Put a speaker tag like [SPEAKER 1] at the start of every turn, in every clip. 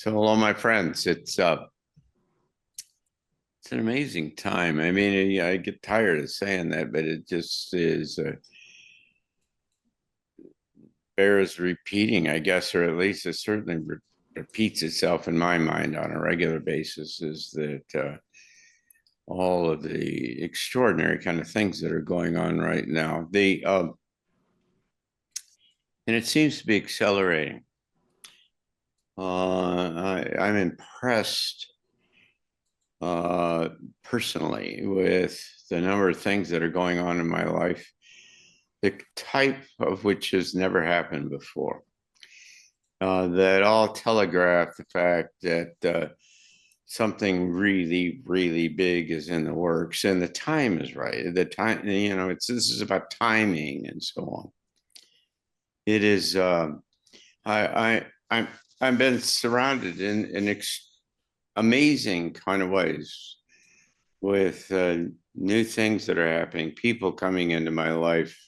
[SPEAKER 1] So hello, my friends. It's an amazing time. I mean, I get tired of saying that, but it just is bears repeating, I guess, or at least it certainly repeats itself in my mind on a regular basis. Is that all of the extraordinary kind of things that are going on right now? And it seems to be accelerating. I'm impressed personally with the number of things that are going on in my life, the type of which has never happened before, that all telegraph the fact that something really, really big is in the works and the time is right. The time, this is about timing and so on. It is, I've been surrounded in amazing kind of ways with new things that are happening, people coming into my life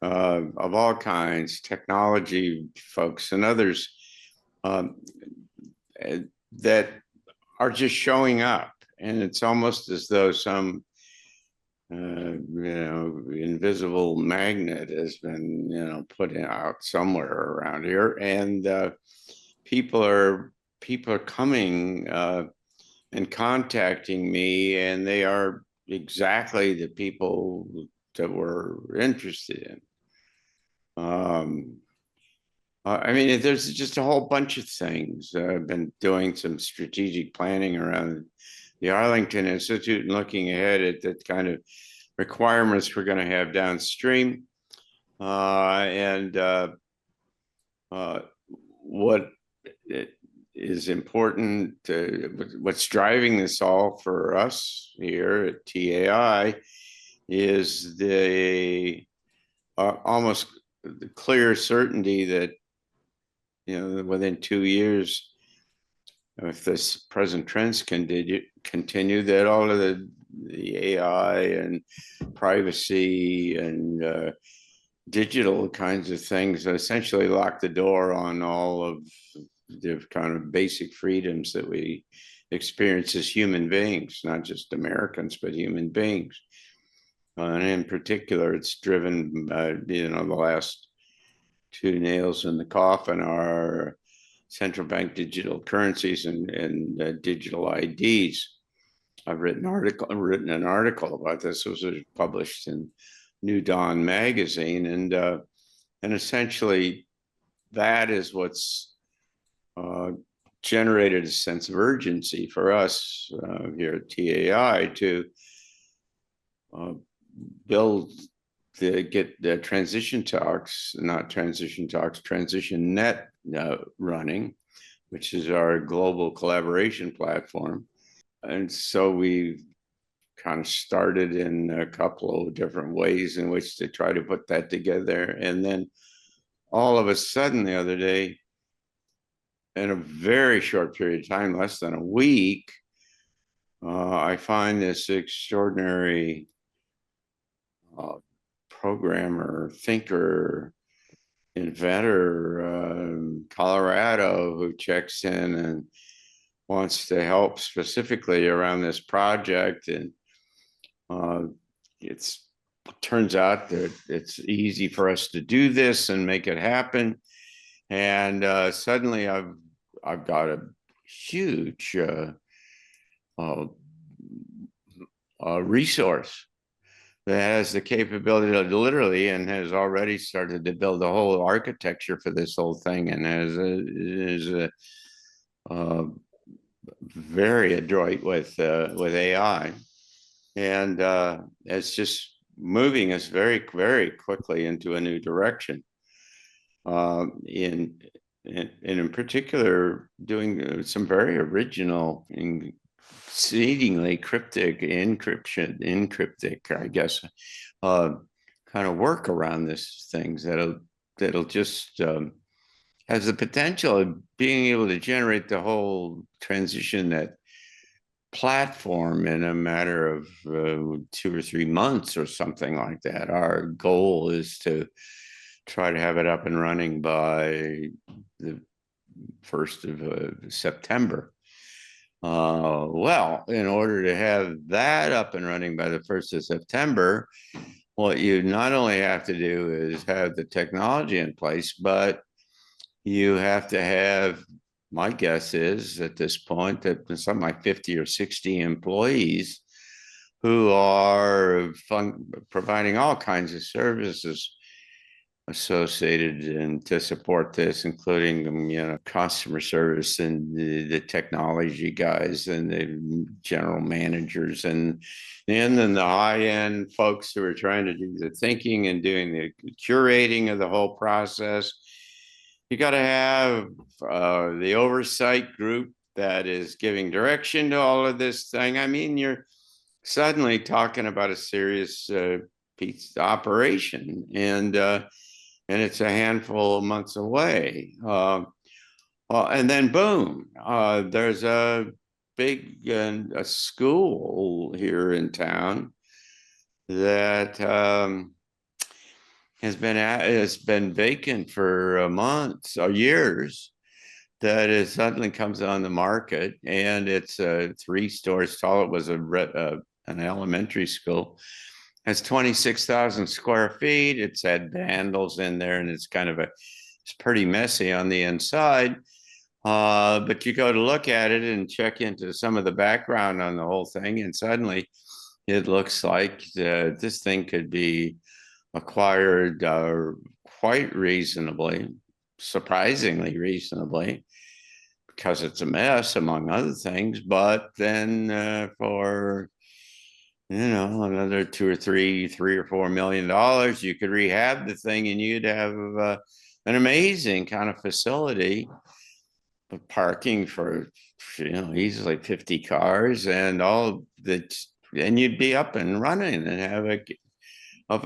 [SPEAKER 1] of all kinds, technology folks and others that are just showing up. And it's almost as though some invisible magnet has been put out somewhere around here, and people are coming and contacting me, and they are exactly the people that we're interested in. I mean, there's just a whole bunch of things. I've been doing some strategic planning around the Arlington Institute and looking ahead at the kind of requirements we're going to have downstream, and what is important, what's driving this all for us here at TAI is the almost the clear certainty that within 2 years, if this present trends continue, that all of the AI and privacy and digital kinds of things essentially lock the door on all of the kind of basic freedoms that we experience as human beings, not just Americans, but human beings. And in particular, it's driven by, the last two nails in the coffin are central bank digital currencies and digital IDs. I've written an article about this. It was published in New Dawn magazine, and essentially that is what's generated a sense of urgency for us here at TAI to get the transition net running, which is our global collaboration platform. And so we kind of started in a couple of different ways in which to try to put that together. And then all of a sudden the other day, in a very short period of time, less than a week, I find this extraordinary programmer, thinker, inventor, Colorado, who checks in and wants to help specifically around this project. And it turns out that it's easy for us to do this and make it happen. And suddenly I've got a huge resource that has the capability to literally and has already started to build a whole architecture for this whole thing, and is very adroit with AI, and it's just moving us very, very quickly into a new direction. In particular, doing some very original and exceedingly cryptic encryptic, I guess, kind of work around this things that'll just has the potential of being able to generate the whole transition net platform in a matter of 2 or 3 months or something like that. Our goal is to try to have it up and running by the 1st of September. Well, in order to have that up and running by the 1st of September, what you not only have to do is have the technology in place, but you have to have, my guess is at this point, that something like 50 or 60 employees who are providing all kinds of services associated and to support this, including customer service and the technology guys and the general managers and then the high-end folks who are trying to do the thinking and doing the curating of the whole process. You got to have the oversight group that is giving direction to all of this thing. I mean, you're suddenly talking about a serious piece operation, and it's a handful of months away. And then boom, there's a big a school here in town that has been vacant for months or years. That it suddenly comes on the market, and it's 3 stories tall. It was an elementary school. Has 26,000 square feet. It's had vandals in there, and it's pretty messy on the inside. But you go to look at it and check into some of the background on the whole thing, and suddenly it looks like this thing could be acquired quite reasonably, surprisingly reasonably, because it's a mess, among other things. But then for another $2 or $3 or $4 million, you could rehab the thing, and you'd have an amazing kind of facility, parking for easily 50 cars and all that, and you'd be up and running and have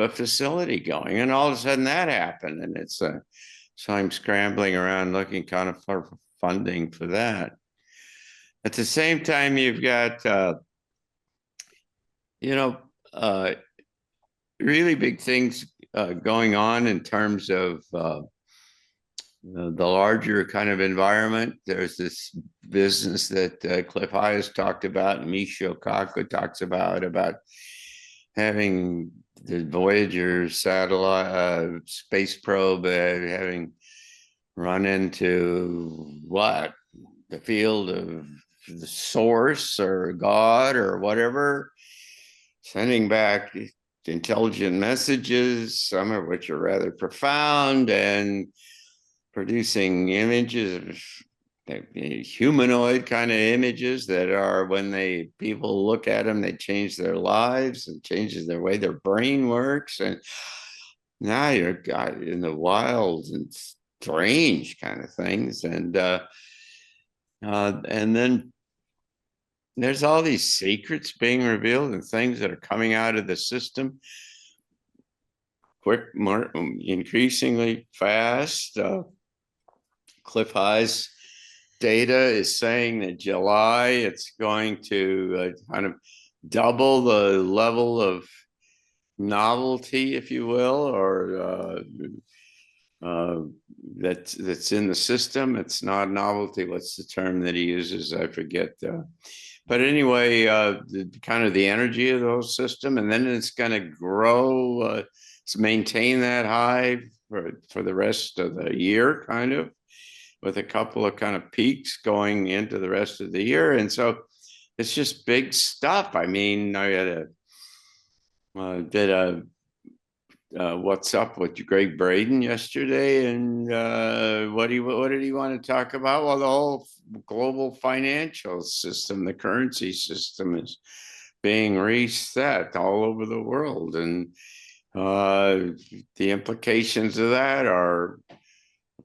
[SPEAKER 1] a facility going. And all of a sudden that happened, and it's so I'm scrambling around looking kind of for funding for that. At the same time, you've got really big things going on in terms of the larger kind of environment. There's this business that Cliff Hayes talked about, and Michio Kaku talks about having the Voyager satellite space probe having run into the field of the source or God or whatever, sending back intelligent messages, some of which are rather profound, and producing images of humanoid kind of images that are, when people look at them, they change their lives and changes their way their brain works. And now you're in the wild and strange kind of things. And then there's all these secrets being revealed and things that are coming out of the system increasingly fast. Cliff Hayes data is saying that July it's going to kind of double the level of novelty, if you will, or that's in the system. It's not novelty. What's the term that he uses? I forget. But anyway, the energy of the whole system, and then it's going to grow, maintain that high for the rest of the year, kind of, with a couple of kind of peaks going into the rest of the year. And so it's just big stuff. I mean, I had did a What's Up with Greg Braden yesterday, and what did he want to talk about? Well, the whole global financial system, the currency system, is being reset all over the world, and the implications of that are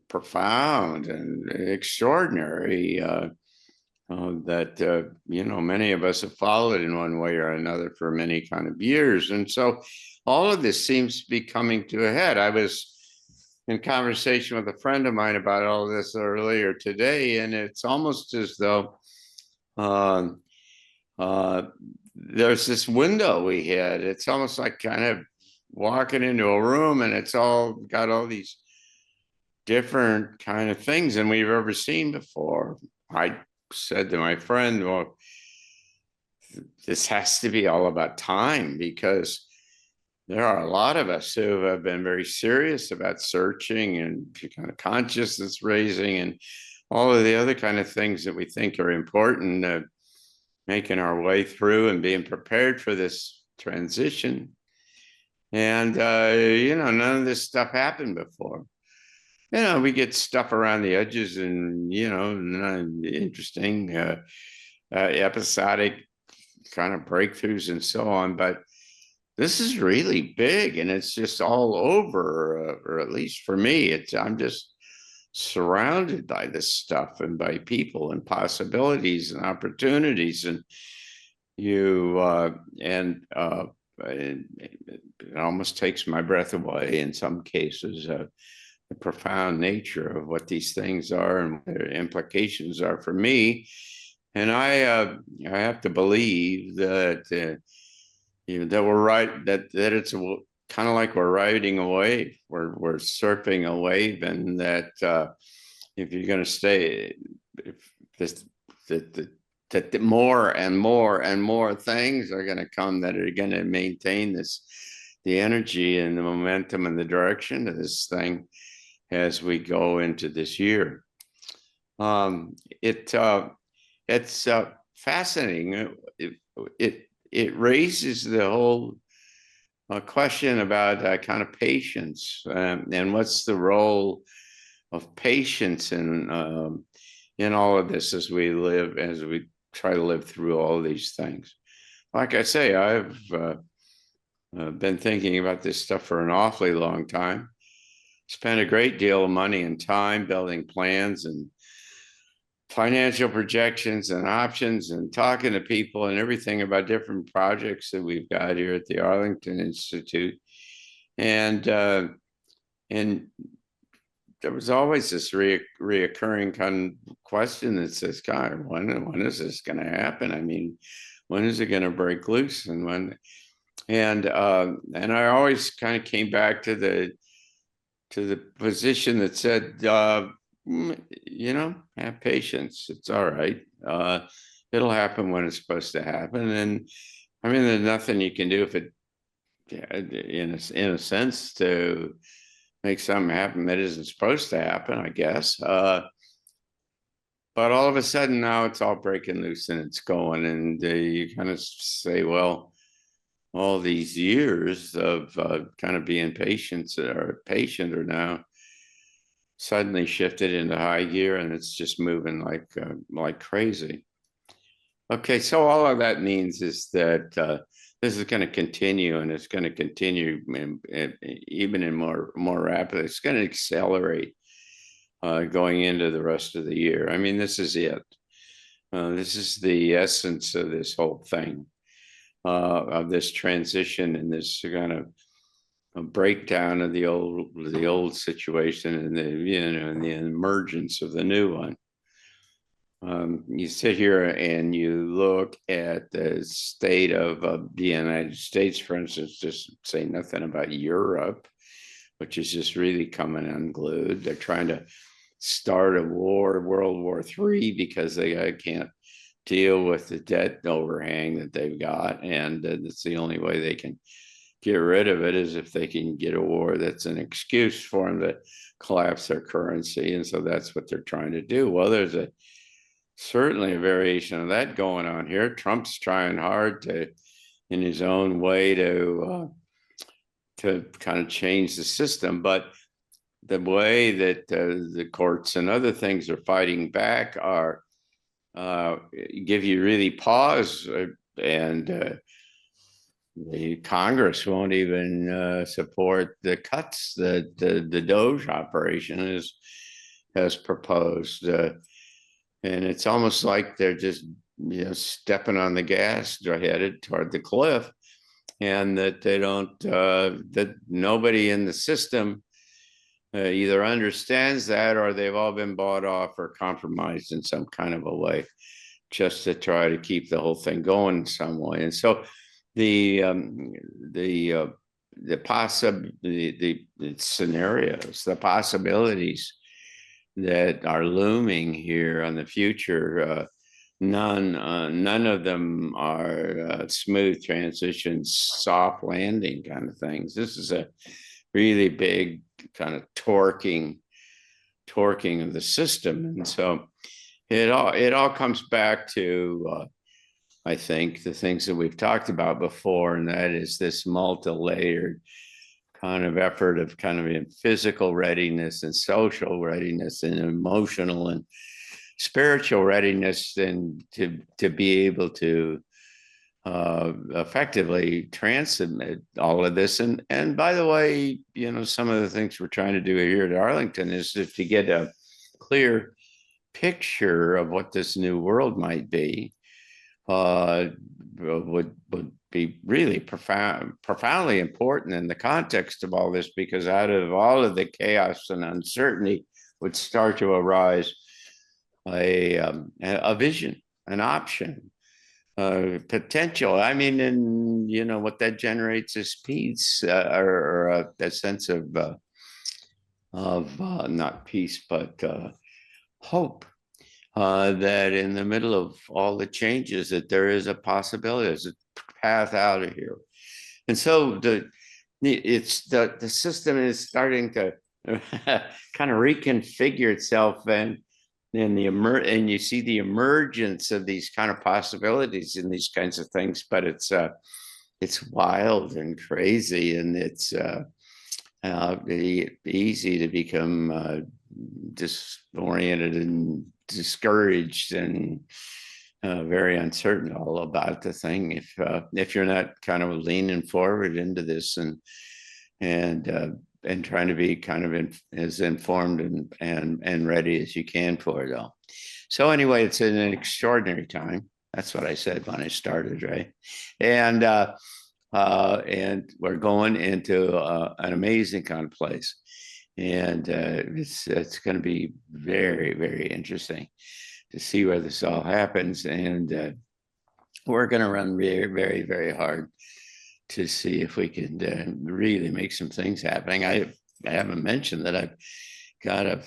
[SPEAKER 1] profound and extraordinary. That many of us have followed in one way or another for many kind of years. And so all of this seems to be coming to a head. I was in conversation with a friend of mine about all this earlier today, and it's almost as though there's this window we had. It's almost like kind of walking into a room, and it's all got all these different kind of things than we've ever seen before. I said to my friend, well, this has to be all about time, because there are a lot of us who have been very serious about searching and kind of consciousness raising and all of the other kind of things that we think are important, making our way through and being prepared for this transition. And, none of this stuff happened before. We get stuff around the edges and, interesting, episodic kind of breakthroughs and so on. But this is really big, and it's just all over, or at least for me, I'm just surrounded by this stuff and by people and possibilities and opportunities, and it almost takes my breath away in some cases. The profound nature of what these things are and what their implications are for me. And I have to believe that that we're right, that it's kind of like we're riding a wave, we're surfing a wave, and that if you're going to stay, that more and more and more things are going to come that are going to maintain the energy and the momentum and the direction of this thing as we go into this year. It's fascinating. It raises the whole question about kind of patience, and what's the role of patience in all of this as we try to live through all these things. Like I say, I've been thinking about this stuff for an awfully long time. Spent a great deal of money and time building plans and financial projections and options and talking to people and everything about different projects that we've got here at the Arlington Institute. And there was always this reoccurring kind of question that says, God, when is this going to happen? I mean, when is it going to break loose? And I always kind of came back to the position that said, have patience. It's all right. It'll happen when it's supposed to happen. And I mean, there's nothing you can do if it, in a sense, to make something happen that isn't supposed to happen, I guess. But all of a sudden now it's all breaking loose and it's going, and you kind of say, well, all these years of kind of being patient are now suddenly shifted into high gear, and it's just moving like crazy. Okay, so all of that means is that this is going to continue, and it's going to continue even in more rapid. It's going to accelerate going into the rest of the year. I mean, this is it. This is the essence of this whole thing, of this transition and this kind of a breakdown of the old situation and the emergence of the new one. You sit here and you look at the state of the United States, for instance, just say nothing about Europe, which is just really coming unglued. They're trying to start a war, World War III, because they can't deal with the debt overhang that they've got. And that's the only way they can get rid of it, is if they can get a war that's an excuse for them to collapse their currency. And so that's what they're trying to do. Well, there's certainly a variation of that going on here. Trump's trying hard to, in his own way, to kind of change the system. But the way that the courts and other things are fighting back are give you really pause, and the Congress won't even support the cuts that the Doge operation has proposed. And it's almost like they're just stepping on the gas, they're headed toward the cliff, and that they don't, that nobody in the system either understands that, or they've all been bought off or compromised in some kind of a way, just to try to keep the whole thing going in some way. And so the scenarios, the possibilities that are looming here on the future, none of them are smooth transitions, soft landing kind of things. This is a really big kind of torquing of the system, and so it all comes back to I think the things that we've talked about before, and that is this multi-layered kind of effort of kind of in physical readiness and social readiness and emotional and spiritual readiness, and to be able to effectively transmit all of this. And by the way, some of the things we're trying to do here at Arlington is to get a clear picture of what this new world might be. Would be really profoundly important in the context of all this, because out of all of the chaos and uncertainty would start to arise a vision, an option, potential. I mean, and what that generates is peace, or a sense of not peace, but hope. That in the middle of all the changes, that there is a possibility, there's a path out of here. And so the system is starting to kind of reconfigure itself, and you see the emergence of these kind of possibilities in these kinds of things, but it's wild and crazy, and it's easy to become disoriented and discouraged and very uncertain all about the thing if you're not kind of leaning forward into this and trying to be kind of as informed and ready as you can for it all. So anyway, it's an extraordinary time. That's what I said when I started, right? And we're going into an amazing kind of place. And it's going to be very, very interesting to see where this all happens. And we're going to run very, very, very hard to see if we can really make some things happening. I haven't mentioned that I've got a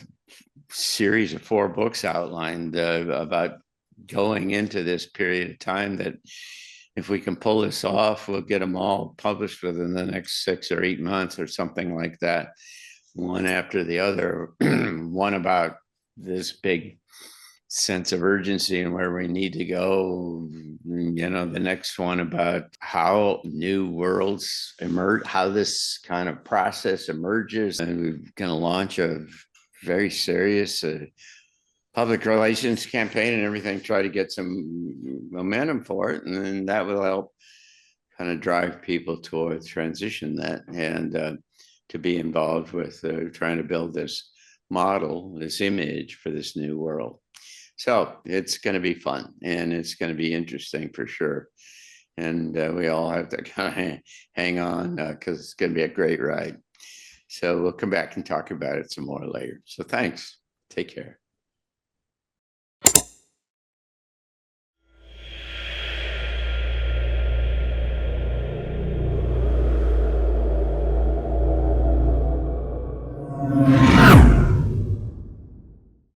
[SPEAKER 1] series of 4 books outlined about going into this period of time, that if we can pull this off, we'll get them all published within the next 6 or 8 months or something like that, one after the other. One about this big sense of urgency and where we need to go. The next one about how new worlds emerge, how this kind of process emerges. And we're going to launch a very serious public relations campaign and everything, try to get some momentum for it. And then that will help kind of drive people towards transition that, and to be involved with trying to build this model, this image for this new world. So it's going to be fun, and it's going to be interesting for sure. And we all have to kind of hang on, because it's going to be a great ride. So we'll come back and talk about it some more later. So thanks. Take care.